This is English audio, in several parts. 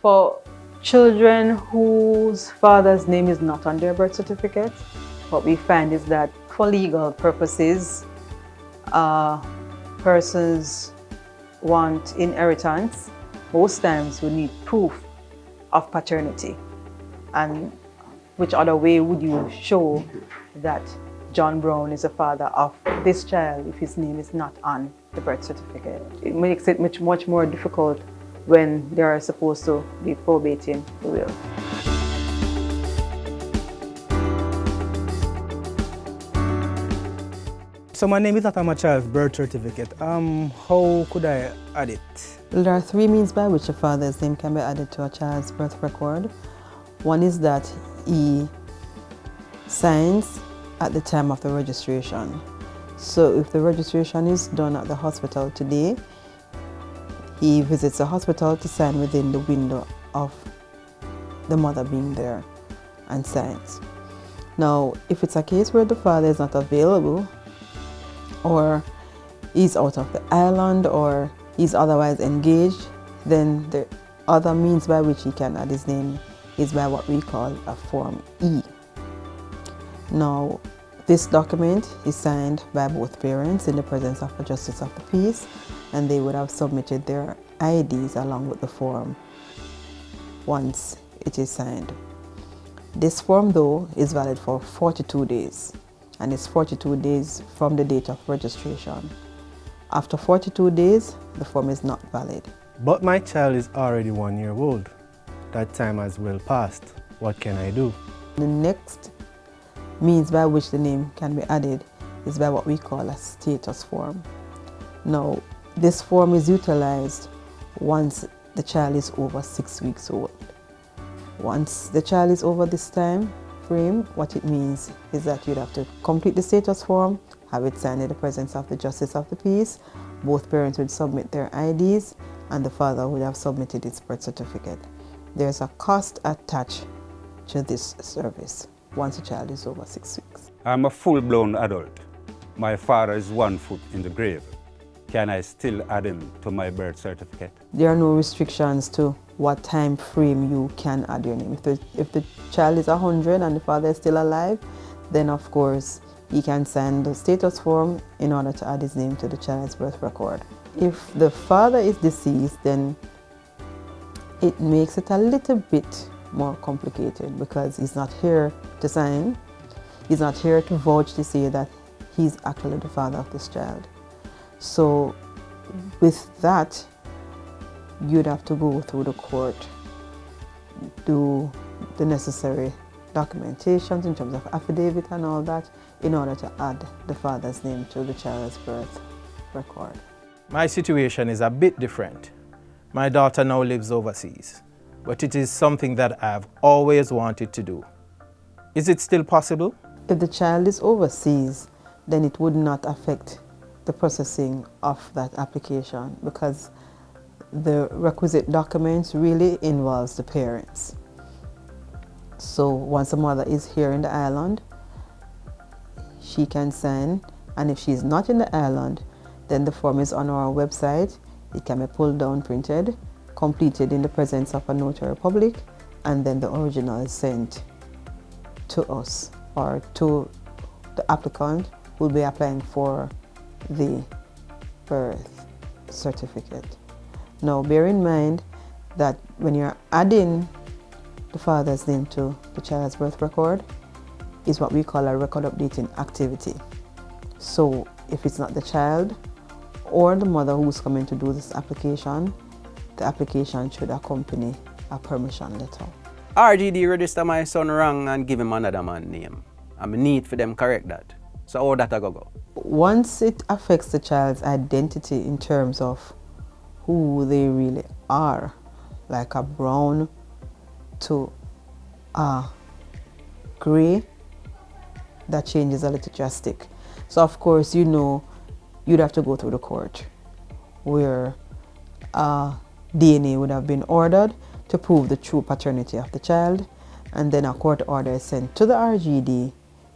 For children whose father's name is not on their birth certificate, what we find is that for legal purposes, persons want inheritance. Most times we need proof of paternity. And which other way would you show that John Brown is the father of this child if his name is not on the birth certificate? It makes it much more difficult when they are supposed to be probating the will. So my name is not on my child's birth certificate. How could I add it? There are three means by which a father's name can be added to a child's birth record. One is that he signs at the time of the registration. So if the registration is done at the hospital today, he visits the hospital to sign within the window of the mother being there and signs. Now, if it's a case where the father is not available, or he's out of the island, or he's otherwise engaged, then the other means by which he can add his name is by what we call a Form E. Now, this document is signed by both parents in the presence of a Justice of the Peace, and they would have submitted their IDs along with the form once it is signed. This form, though, is valid for 42 days, and it's 42 days from the date of registration. After 42 days, the form is not valid. But my child is already 1 year old. That time has well passed. What can I do? The next means by which the name can be added is by what we call a status form. Now, this form is utilized once the child is over 6 weeks old. Once the child is over this time frame, what it means is that you'd have to complete the status form, have it signed in the presence of the Justice of the Peace. Both parents would submit their IDs, and the father would have submitted his birth certificate. There's a cost attached to this service once a child is over 6 weeks. I'm a full-blown adult. My father is 1 foot in the grave. Can I still add him to my birth certificate? There are no restrictions to what time frame you can add your name. If the child is 100 and the father is still alive, then of course he can sign the status form in order to add his name to the child's birth record. If the father is deceased, then it makes it a little bit more complicated because he's not here to sign. He's not here to vouch to say that he's actually the father of this child. So with that, you'd have to go through the court, do the necessary documentations in terms of affidavit and all that in order to add the father's name to the child's birth record. My situation is a bit different. My daughter now lives overseas, but it is something that I've always wanted to do. Is it still possible? If the child is overseas, then it would not affect the processing of that application because the requisite documents really involves the parents. So once a mother is here in the island, she can sign, and if she's not in the island, then the form is on our website. It can be pulled down, printed, completed in the presence of a notary public, and then the original is sent to us or to the applicant who will be applying for the birth certificate. Now, bear in mind that when you're adding the father's name to the child's birth record, is what we call a record updating activity. So if it's not the child or the mother who's coming to do this application, the application should accompany a permission letter. RGD register my son wrong and give him another man's name. I need for them correct that. So how that I go? Once it affects the child's identity in terms of who they really are, like a brown to a gray, that change is a little drastic. So of course, you know, you'd have to go through the court where DNA would have been ordered to prove the true paternity of the child, and then a court order is sent to the RGD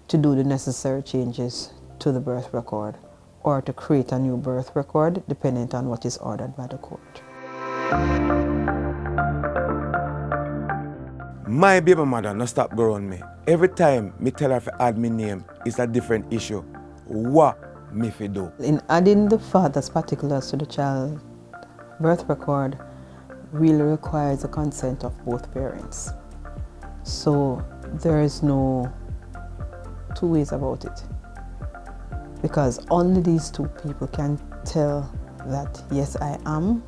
to do the necessary changes to the birth record or to create a new birth record depending on what is ordered by the court. My baby mother no stop go around me. Every time me tell her to add me name, it's a different issue. What me fi do? In adding the father's particulars to the child birth record really requires the consent of both parents. So there is no two ways about it, because only these two people can tell that yes, I am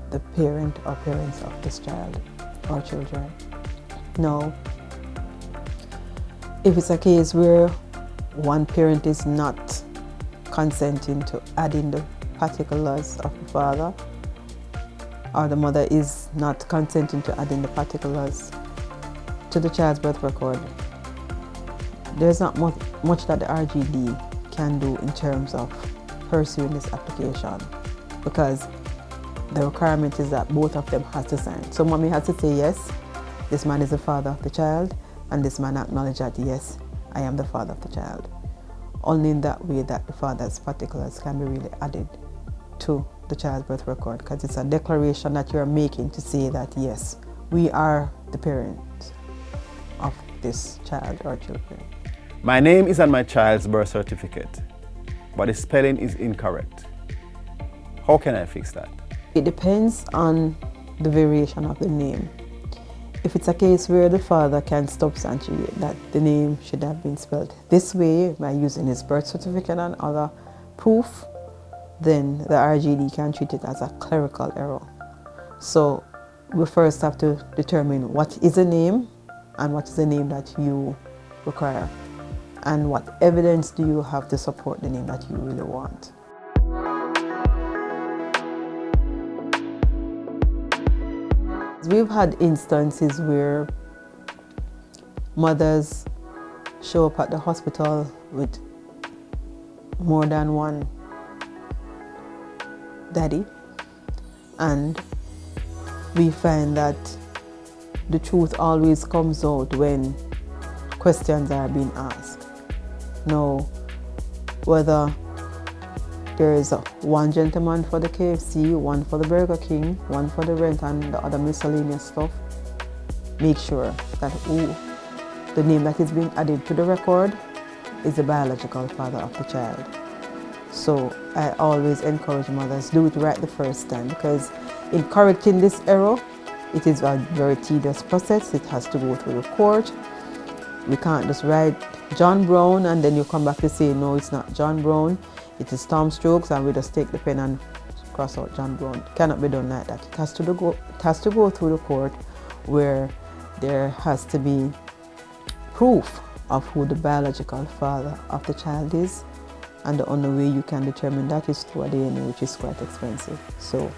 the parent or parents of this child or children. Now, if it's a case where one parent is not consenting to adding the particulars of the father, or the mother is not consenting to adding the particulars to the child's birth record, there's not much that the RGD can do in terms of pursuing this application, because the requirement is that both of them have to sign. So mommy has to say, yes, this man is the father of the child, and this man acknowledge that, yes, I am the father of the child. Only in that way that the father's particulars can be really added to the child's birth record, because it's a declaration that you're making to say that, yes, we are the parents of this child or children. My name is on my child's birth certificate, but the spelling is incorrect. How can I fix that? It depends on the variation of the name. If it's a case where the father can substantiate that the name should have been spelled this way by using his birth certificate and other proof, then the RGD can treat it as a clerical error. So we first have to determine what is the name and what is the name that you require, and what evidence do you have to support the name that you really want. We've had instances where mothers show up at the hospital with more than one daddy, and we find that the truth always comes out when questions are being asked. Now, whether there is one gentleman for the KFC, one for the Burger King, one for the rent and the other miscellaneous stuff, make sure that the name that is being added to the record is the biological father of the child. So I always encourage mothers, do it right the first time, because in correcting this error, it is a very tedious process. It has to go through the court. We can't just write John Brown and then you come back to say, no, it's not John Brown, it is Tom Stokes, and we just take the pen and cross out John Brown. It cannot be done like that. It has to go through the court, where there has to be proof of who the biological father of the child is, and the only way you can determine that is through a DNA, which is quite expensive. So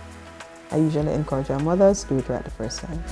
I usually encourage our mothers to do it right the first time.